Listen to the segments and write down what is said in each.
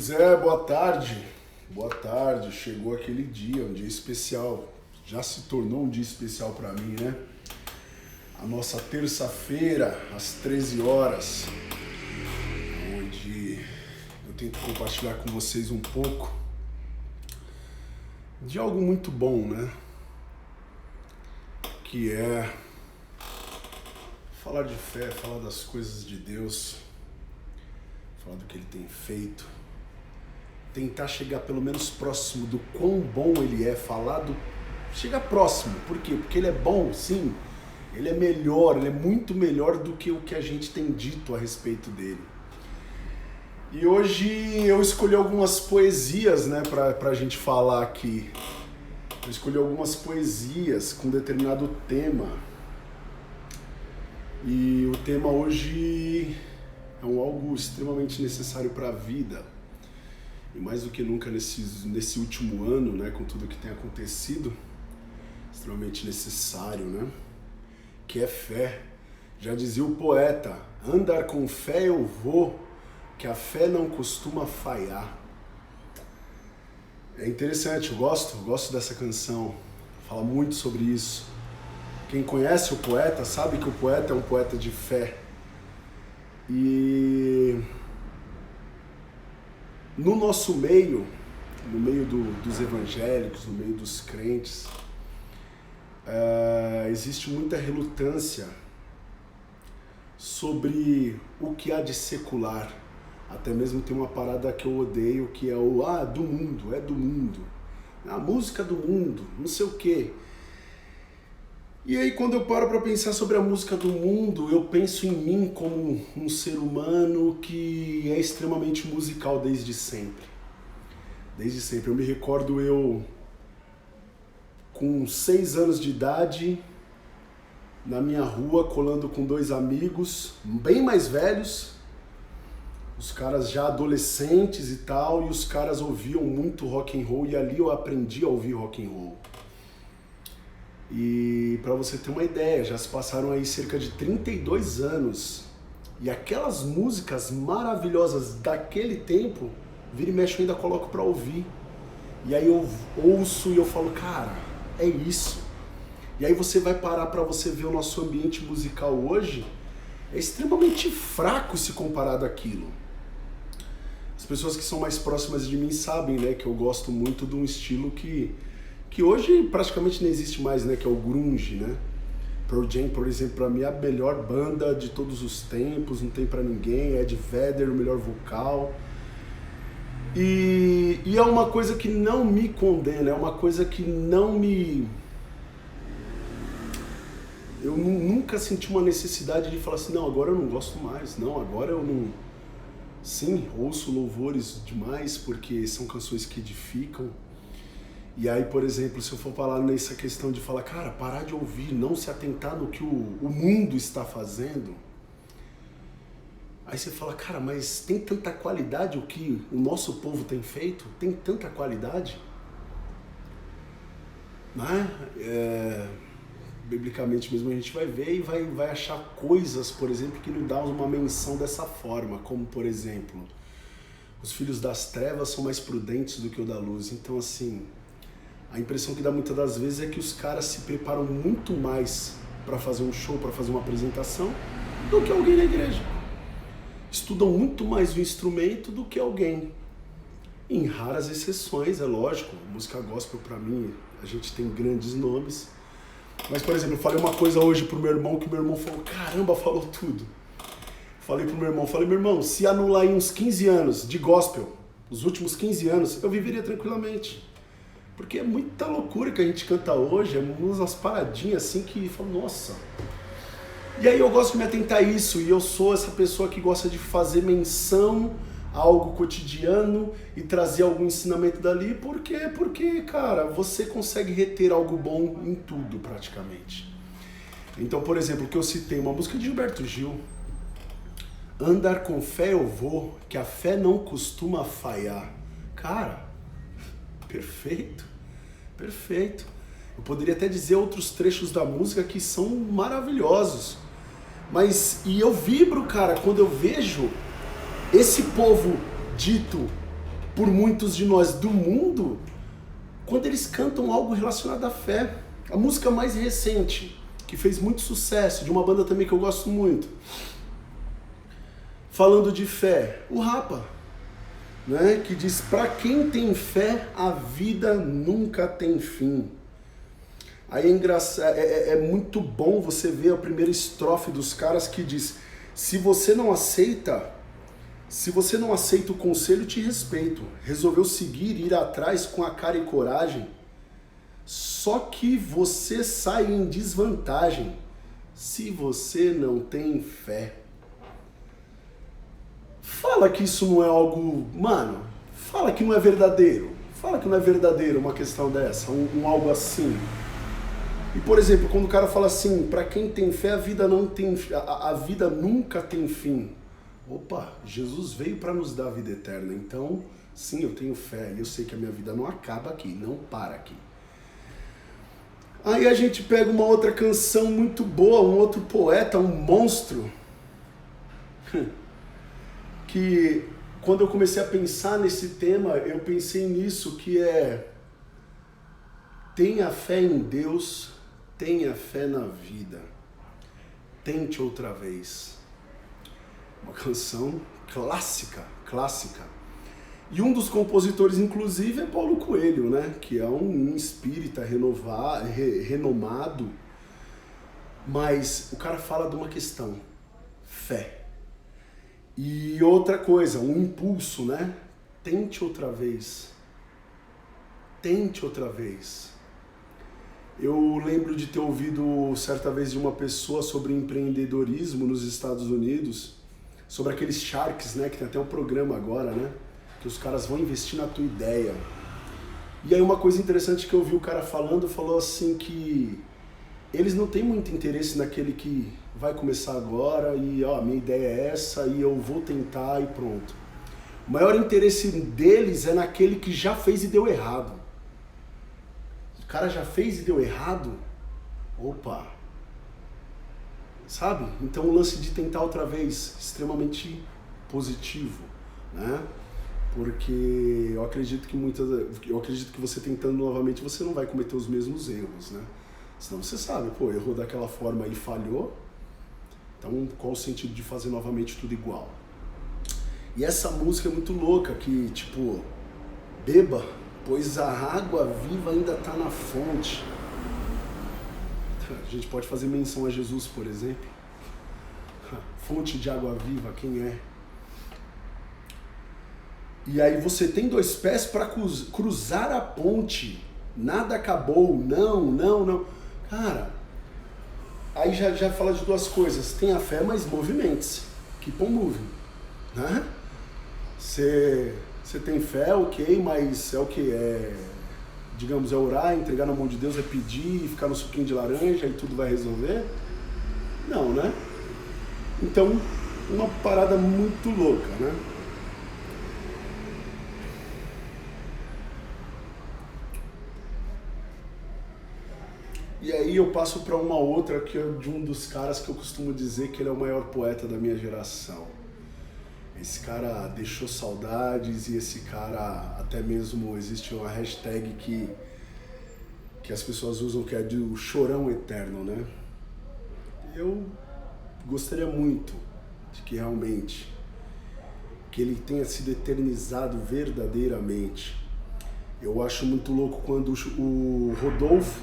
Pois é, boa tarde. Boa tarde. Chegou aquele dia, um dia especial. Já se tornou um dia especial para mim, né? A nossa terça-feira, às 13 horas, onde eu tento compartilhar com vocês um pouco de algo muito bom, né? Que é falar de fé, falar das coisas de Deus, falar do que Ele tem feito, tentar chegar pelo menos próximo do quão bom Ele é, chegar próximo. Por quê? Porque Ele é bom, sim. Ele é melhor, Ele é muito melhor do que o que a gente tem dito a respeito dele. E hoje eu escolhi algumas poesias, né, pra gente falar aqui. Eu escolhi algumas poesias com determinado tema. E o tema hoje é algo extremamente necessário para a vida. E mais do que nunca nesse último ano, né, com tudo que tem acontecido, extremamente necessário, né? Que é fé. Já dizia o poeta, andar com fé eu vou, que a fé não costuma falhar. É interessante, eu gosto dessa canção, fala muito sobre isso. Quem conhece o poeta sabe que o poeta é um poeta de fé. E no nosso meio, no meio dos evangélicos, no meio dos crentes, existe muita relutância sobre o que há de secular. Até mesmo tem uma parada que eu odeio, que é do mundo, é do mundo. A música do mundo, não sei o quê. E aí quando eu paro para pensar sobre a música do mundo, eu penso em mim como um ser humano que é extremamente musical desde sempre. Desde sempre. Eu me recordo com 6 anos de idade, na minha rua, colando com 2 amigos, bem mais velhos, os caras já adolescentes e tal, e os caras ouviam muito rock and roll, e ali eu aprendi a ouvir rock and roll. E para você ter uma ideia, já se passaram aí cerca de 32 anos, e aquelas músicas maravilhosas daquele tempo, vira e mexe eu ainda coloco para ouvir. E aí eu ouço e eu falo, cara, é isso. E aí você vai parar para você ver o nosso ambiente musical hoje, é extremamente fraco se comparado àquilo. As pessoas que são mais próximas de mim sabem, né, que eu gosto muito de um estilo que hoje praticamente não existe mais, né, que é o grunge, né? Pearl Jam, por exemplo, pra mim é a melhor banda de todos os tempos, não tem pra ninguém, Ed Vedder, o melhor vocal. E é uma coisa que não me condena, é uma coisa que não me... Eu nunca senti uma necessidade de falar assim, não, agora eu não gosto mais, não, agora eu não... Sim, ouço louvores demais, porque são canções que edificam. E aí, por exemplo, se eu for falar nessa questão de falar, cara, parar de ouvir, não se atentar no que o mundo está fazendo, aí você fala, cara, mas tem tanta qualidade o que o nosso povo tem feito? Tem tanta qualidade? Né? Biblicamente mesmo a gente vai ver e vai achar coisas, por exemplo, que não dão uma menção dessa forma, como, por exemplo, os filhos das trevas são mais prudentes do que o da luz. Então, assim, a impressão que dá muitas das vezes é que os caras se preparam muito mais para fazer um show, para fazer uma apresentação, do que alguém na igreja. Estudam muito mais o instrumento do que alguém. Em raras exceções, é lógico, música gospel para mim, a gente tem grandes nomes. Mas, por exemplo, eu falei uma coisa hoje pro meu irmão, que meu irmão falou, caramba, falou tudo. Falei pro meu irmão, se anular aí uns 15 anos de gospel, os últimos 15 anos, eu viveria tranquilamente. Porque é muita loucura que a gente canta hoje, é umas paradinhas assim que fala, nossa. E aí eu gosto de me atentar a isso, e eu sou essa pessoa que gosta de fazer menção a algo cotidiano e trazer algum ensinamento dali. Por quê? Porque, cara, você consegue reter algo bom em tudo, praticamente. Então, por exemplo, o que eu citei, uma música de Gilberto Gil, andar com fé eu vou, que a fé não costuma falhar. Cara, perfeito, perfeito. Eu poderia até dizer outros trechos da música que são maravilhosos. E eu vibro, cara, quando eu vejo esse povo dito por muitos de nós do mundo quando eles cantam algo relacionado à fé. A música mais recente, que fez muito sucesso, de uma banda também que eu gosto muito, falando de fé, o Rapa, né? Que diz: pra quem tem fé, a vida nunca tem fim. Aí é engraçado, é muito bom você ver a primeira estrofe dos caras que diz: se você não aceita o conselho, te respeito. Resolveu seguir, ir atrás com a cara e coragem. Só que você sai em desvantagem se você não tem fé. Fala que isso não é algo... Mano, fala que não é verdadeiro. Fala que não é verdadeiro uma questão dessa, um algo assim. E, por exemplo, quando o cara fala assim: pra quem tem fé, a vida nunca tem fim. Opa, Jesus veio para nos dar a vida eterna. Então, sim, eu tenho fé. E eu sei que a minha vida não acaba aqui, não para aqui. Aí a gente pega uma outra canção muito boa, um outro poeta, um monstro, que quando eu comecei a pensar nesse tema, eu pensei nisso, que é: tenha fé em Deus, tenha fé na vida, tente outra vez. Uma canção clássica. E um dos compositores, inclusive, é Paulo Coelho, né? Que é um espírita renomado. Mas o cara fala de uma questão: fé. E outra coisa, um impulso, né? Tente outra vez. Tente outra vez. Eu lembro de ter ouvido certa vez de uma pessoa sobre empreendedorismo nos Estados Unidos, sobre aqueles Sharks, né? Que tem até um programa agora, né? Que os caras vão investir na tua ideia. E aí uma coisa interessante que eu vi o cara falando, falou assim que eles não têm muito interesse naquele que vai começar agora e ó, minha ideia é essa e eu vou tentar e pronto. O maior interesse deles é naquele que já fez e deu errado. O cara já fez e deu errado? Opa! Sabe? Então o lance de tentar outra vez, extremamente positivo, né? Porque eu acredito que você tentando novamente, você não vai cometer os mesmos erros, né? Senão você sabe, pô, errou daquela forma e falhou, então qual o sentido de fazer novamente tudo igual? E essa música é muito louca, que tipo, beba, pois a água viva ainda está na fonte. A gente pode fazer menção a Jesus, por exemplo. Fonte de água viva, quem é? E aí você tem dois pés para cruzar a ponte. Nada acabou, não. Cara, aí já fala de duas coisas. Tenha fé, mas movimente-se. Keep on moving. Né? Você tem fé, ok, mas é o que? Digamos, é orar, entregar na mão de Deus, é pedir, ficar no suquinho de laranja e tudo vai resolver? Não, né? Então, uma parada muito louca, né? E aí eu passo para uma outra, que é de um dos caras que eu costumo dizer que ele é o maior poeta da minha geração. Esse cara deixou saudades e esse cara, até mesmo existe uma hashtag que as pessoas usam, que é do chorão eterno, né? Eu gostaria muito de que realmente que ele tenha sido eternizado verdadeiramente. Eu acho muito louco quando o Rodolfo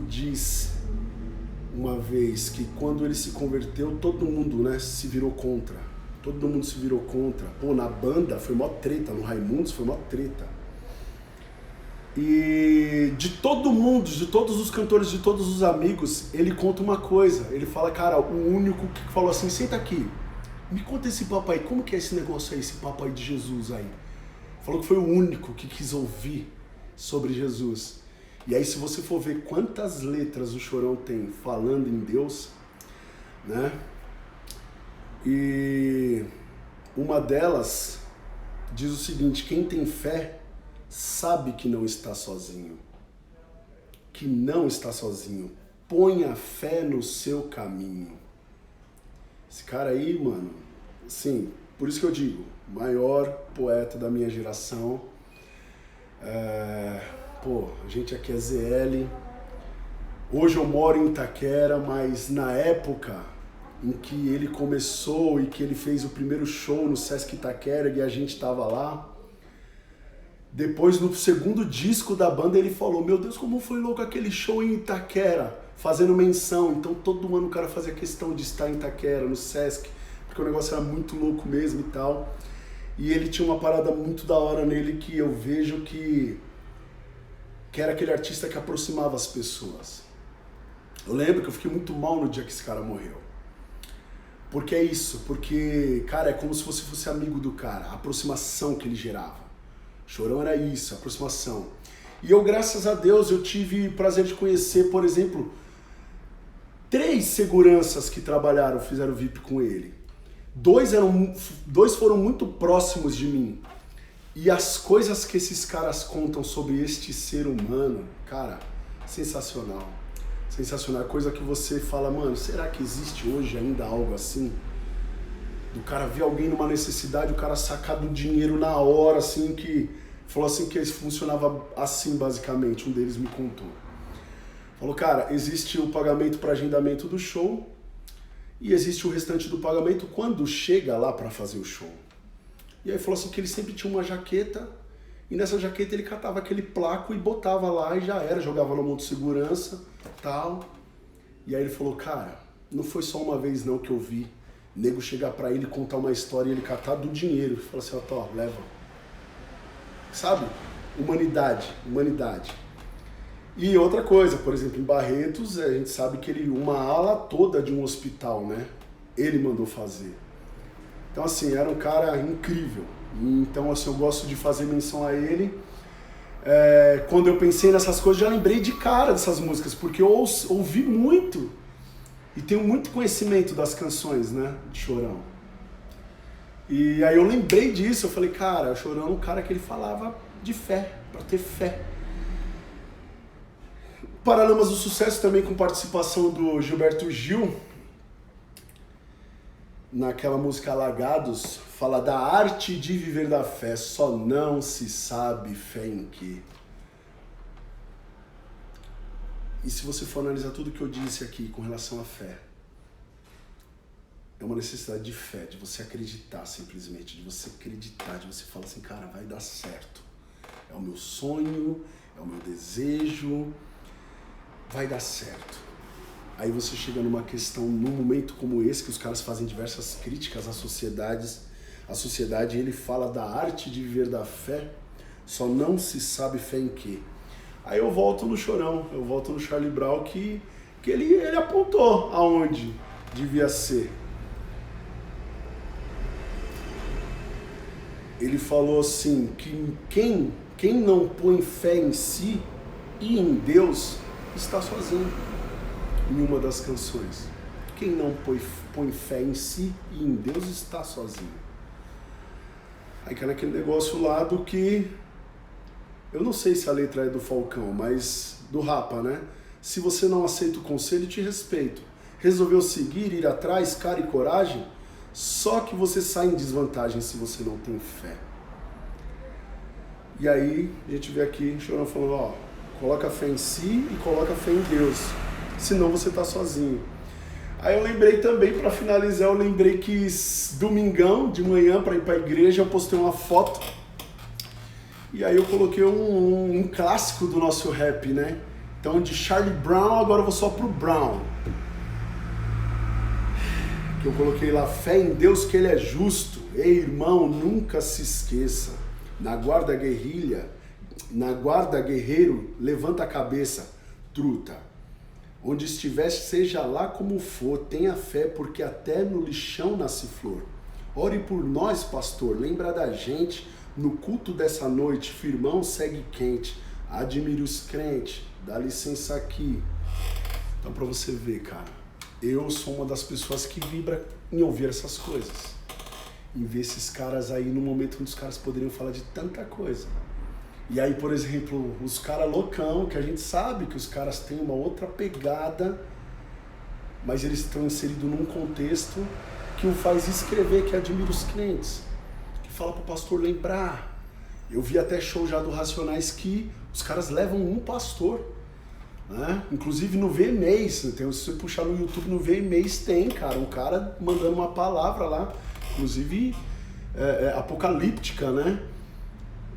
diz uma vez que quando ele se converteu, todo mundo, né, se virou contra. Todo mundo se virou contra. Pô, na banda foi mó treta, no Raimundos foi mó treta. E de todo mundo, de todos os cantores, de todos os amigos, ele conta uma coisa. Ele fala: cara, o único que falou assim: senta aqui, me conta esse papo aí, como que é esse negócio aí, esse papo aí de Jesus aí? Falou que foi o único que quis ouvir sobre Jesus. E aí, se você for ver quantas letras o Chorão tem falando em Deus, né? E uma delas diz o seguinte: quem tem fé sabe que não está sozinho. Que não está sozinho. Ponha fé no seu caminho. Esse cara aí, mano, assim, Por isso que eu digo, maior poeta da minha geração. A gente aqui é ZL. Hoje eu moro em Itaquera, mas na época em que ele começou e que ele fez o primeiro show no Sesc Itaquera e a gente estava lá, depois no segundo disco da banda ele falou: meu Deus, como foi louco aquele show em Itaquera, fazendo menção. Então todo ano o cara fazia questão de estar em Itaquera, no Sesc, porque o negócio era muito louco mesmo e tal. E ele tinha uma parada muito da hora nele que eu vejo que era aquele artista que aproximava as pessoas. Eu lembro que eu fiquei muito mal no dia que esse cara morreu. Porque é isso, porque, cara, é como se você fosse amigo do cara, a aproximação que ele gerava. Chorão era isso, aproximação. E eu, graças a Deus, eu tive o prazer de conhecer, por exemplo, 3 seguranças que trabalharam, fizeram VIP com ele. 2 foram muito próximos de mim. E as coisas que esses caras contam sobre este ser humano, cara, sensacional. Sensacional. Coisa que você fala, mano, será que existe hoje ainda algo assim? Do cara ver alguém numa necessidade, o cara sacar do dinheiro na hora, assim, que... Falou assim que funcionava assim, basicamente. Um deles me contou. Falou, cara, existe o pagamento para agendamento do show e existe o restante do pagamento quando chega lá para fazer o show. E aí falou assim que ele sempre tinha uma jaqueta e nessa jaqueta ele catava aquele placo e botava lá e já era, jogava no monte de segurança, tal. E aí ele falou, cara, não foi só uma vez não que eu vi nego chegar para ele contar uma história e ele catar do dinheiro. Ele falou assim, ó, tó, leva. Sabe? Humanidade. E outra coisa, por exemplo, em Barretos, a gente sabe que uma ala toda de um hospital, né? Ele mandou fazer. Então, assim, era um cara incrível. Então, assim, eu gosto de fazer menção a ele. Quando eu pensei nessas coisas, já lembrei de cara dessas músicas, porque eu ouvi muito e tenho muito conhecimento das canções, né? De Chorão. E aí eu lembrei disso, eu falei, cara, o Chorão é um cara que ele falava de fé, pra ter fé. Paralamas do Sucesso também com participação do Gilberto Gil, naquela música Alagados, fala da arte de viver da fé, só não se sabe fé em quê. E se você for analisar tudo que eu disse aqui com relação à fé, é uma necessidade de fé, de você acreditar simplesmente, de você acreditar, de você falar assim, cara, vai dar certo. É o meu sonho, é o meu desejo, vai dar certo. Aí você chega numa questão, num momento como esse, que os caras fazem diversas críticas às sociedades, a sociedade, ele fala da arte de viver da fé, só não se sabe fé em quê. Aí eu volto no Chorão, eu volto no Charlie Brown, que ele apontou aonde devia ser. Ele falou assim, que quem não põe fé em si e em Deus está sozinho, em uma das canções. Quem não põe fé em si e em Deus está sozinho. Aí cai naquele negócio lá do que... Eu não sei se a letra é do Falcão, mas do Rapa, né? Se você não aceita o conselho, te respeito. Resolveu seguir, ir atrás, cara e coragem? Só que você sai em desvantagem se você não tem fé. E aí a gente vê aqui o Chorão falando, ó, coloca fé em si e coloca fé em Deus, senão você tá sozinho. Aí eu lembrei também, para finalizar, eu lembrei que domingão de manhã para ir para a igreja eu postei uma foto e aí eu coloquei um clássico do nosso rap, né? Então de Charlie Brown, agora eu vou só pro Brown. Que eu coloquei lá, fé em Deus que ele é justo. Ei, irmão, nunca se esqueça. Na guarda guerreiro, levanta a cabeça, truta. Onde estiver, seja lá como for, tenha fé, porque até no lixão nasce flor. Ore por nós, pastor, lembra da gente, no culto dessa noite, firmão segue quente. Admire os crentes, dá licença aqui. Então pra você ver, cara. Eu sou uma das pessoas que vibra em ouvir essas coisas. Em ver esses caras aí no momento onde os caras poderiam falar de tanta coisa. E aí, por exemplo, os caras loucão, que a gente sabe que os caras têm uma outra pegada, mas eles estão inseridos num contexto que o faz escrever, que admira os crentes, que fala para o pastor lembrar. Eu vi até show já do Racionais que os caras levam um pastor, né? Inclusive no VMAs, se você puxar no YouTube, no VMAs tem, cara, um cara mandando uma palavra lá, inclusive apocalíptica, né?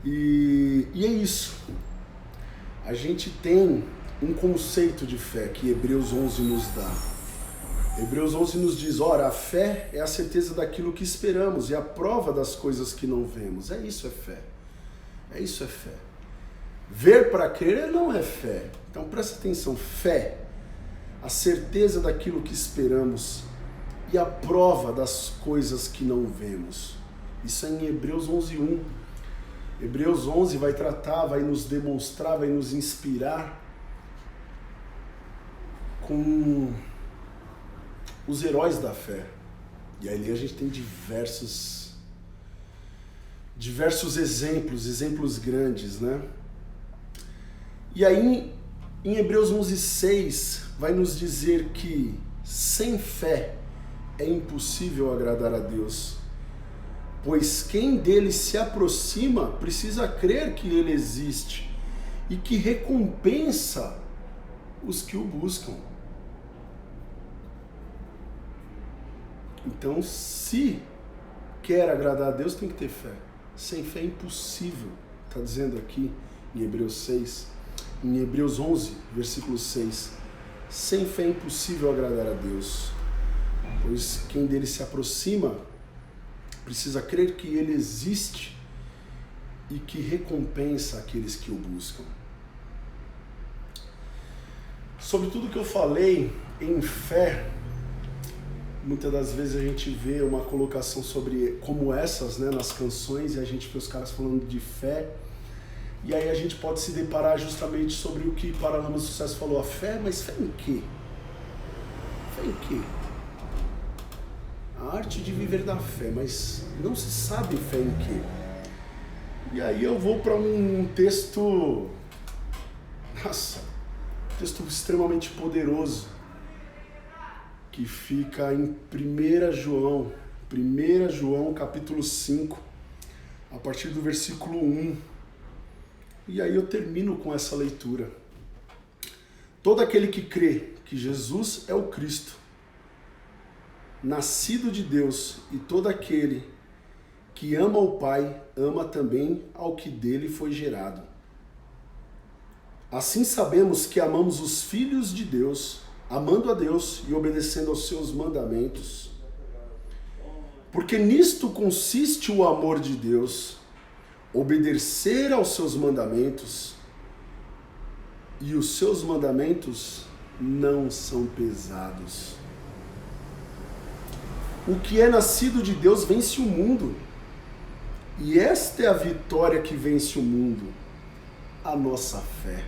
E é isso. A gente tem um conceito de fé que Hebreus 11 nos dá. Hebreus 11 nos diz, ora, a fé é a certeza daquilo que esperamos e a prova das coisas que não vemos. É isso, é fé. É isso, é fé. Ver para crer não é fé. Então presta atenção, fé, a certeza daquilo que esperamos e a prova das coisas que não vemos. Isso é em Hebreus 11:1. Hebreus 11 vai tratar, vai nos demonstrar, vai nos inspirar com os heróis da fé. E ali a gente tem diversos exemplos grandes, né? E aí, em Hebreus 11:6, vai nos dizer que sem fé é impossível agradar a Deus, pois quem dele se aproxima precisa crer que ele existe e que recompensa os que o buscam. Então, se quer agradar a Deus, tem que ter fé. Sem fé é impossível. Está dizendo aqui em Hebreus 6, em Hebreus 11, versículo 6. Sem fé é impossível agradar a Deus, pois quem dele se aproxima precisa crer que ele existe e que recompensa aqueles que o buscam. Sobre tudo que eu falei em fé, muitas das vezes a gente vê uma colocação sobre como essas, né, nas canções, e a gente vê os caras falando de fé, e aí a gente pode se deparar justamente sobre o que Paralamas do Sucesso falou, a fé, mas fé em quê? Fé em quê? A arte de viver da fé, mas não se sabe fé em quê? E aí eu vou para um texto, texto extremamente poderoso, que fica em 1 João capítulo 5, a partir do versículo 1. E aí eu termino com essa leitura. Todo aquele que crê que Jesus é o Cristo, nascido de Deus, e todo aquele que ama o Pai, ama também ao que dele foi gerado. Assim sabemos que amamos os filhos de Deus, amando a Deus e obedecendo aos seus mandamentos. Porque nisto consiste o amor de Deus, obedecer aos seus mandamentos, e os seus mandamentos não são pesados. O que é nascido de Deus vence o mundo, e esta é a vitória que vence o mundo, a nossa fé.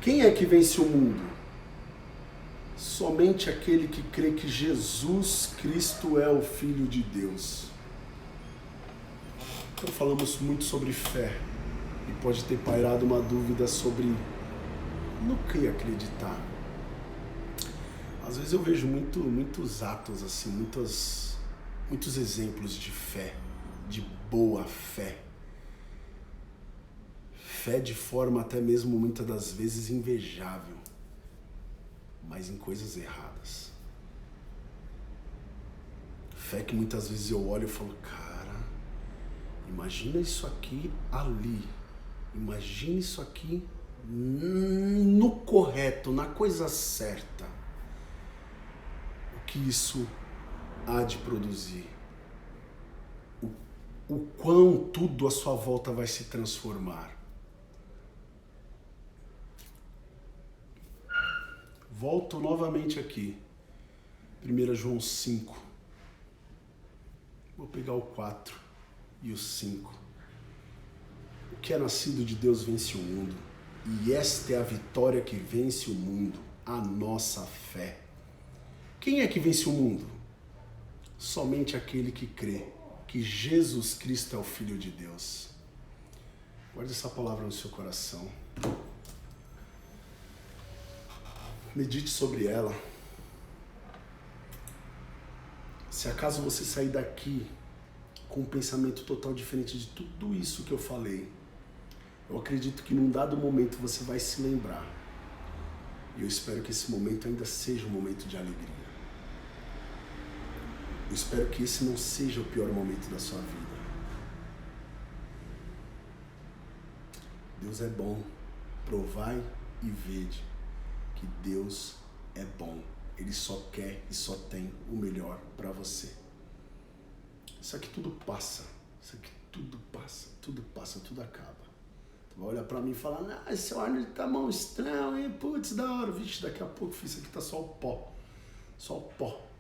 Quem é que vence o mundo? Somente aquele que crê que Jesus Cristo é o Filho de Deus. Então falamos muito sobre fé, e pode ter pairado uma dúvida sobre no que acreditar. Às vezes eu vejo muitos atos assim, muitos exemplos de fé, de boa fé. Fé de forma até mesmo muitas das vezes invejável, mas em coisas erradas. Fé que muitas vezes eu olho e falo, cara, imagina isso aqui ali, imagina isso aqui no correto, na coisa certa. O que isso há de produzir? O quão tudo à sua volta vai se transformar. Volto novamente aqui, 1 João 5, vou pegar o 4 e o 5. O que é nascido de Deus vence o mundo, e esta é a vitória que vence o mundo, a nossa fé. Quem é que vence o mundo? Somente aquele que crê que Jesus Cristo é o Filho de Deus. Guarde essa palavra no seu coração. Medite sobre ela. Se acaso você sair daqui com um pensamento total diferente de tudo isso que eu falei, eu acredito que num dado momento você vai se lembrar. E eu espero que esse momento ainda seja um momento de alegria. Eu espero que esse não seja o pior momento da sua vida. Deus é bom. Provai e vede que Deus é bom. Ele só quer e só tem o melhor para você. Isso aqui tudo passa. Isso aqui tudo passa. Tudo passa, tudo acaba. Tu vai olhar para mim e falar, ah, esse óleo tá mão estranho, hein? Putz, da hora. Vixe, daqui a pouco, isso aqui tá só o pó. Só o pó.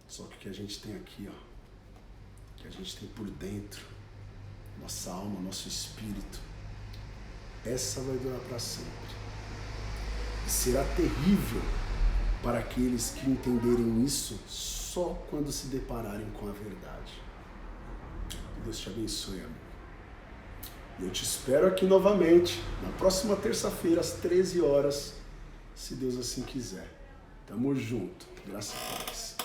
Só que o que a gente tem aqui, ó, que a gente tem por dentro, nossa alma, nosso espírito, essa vai durar para sempre. E será terrível para aqueles que entenderem isso só quando se depararem com a verdade. Deus te abençoe, amigo. E eu te espero aqui novamente, na próxima terça-feira, às 13 horas, se Deus assim quiser. Tamo junto. Graças a Deus.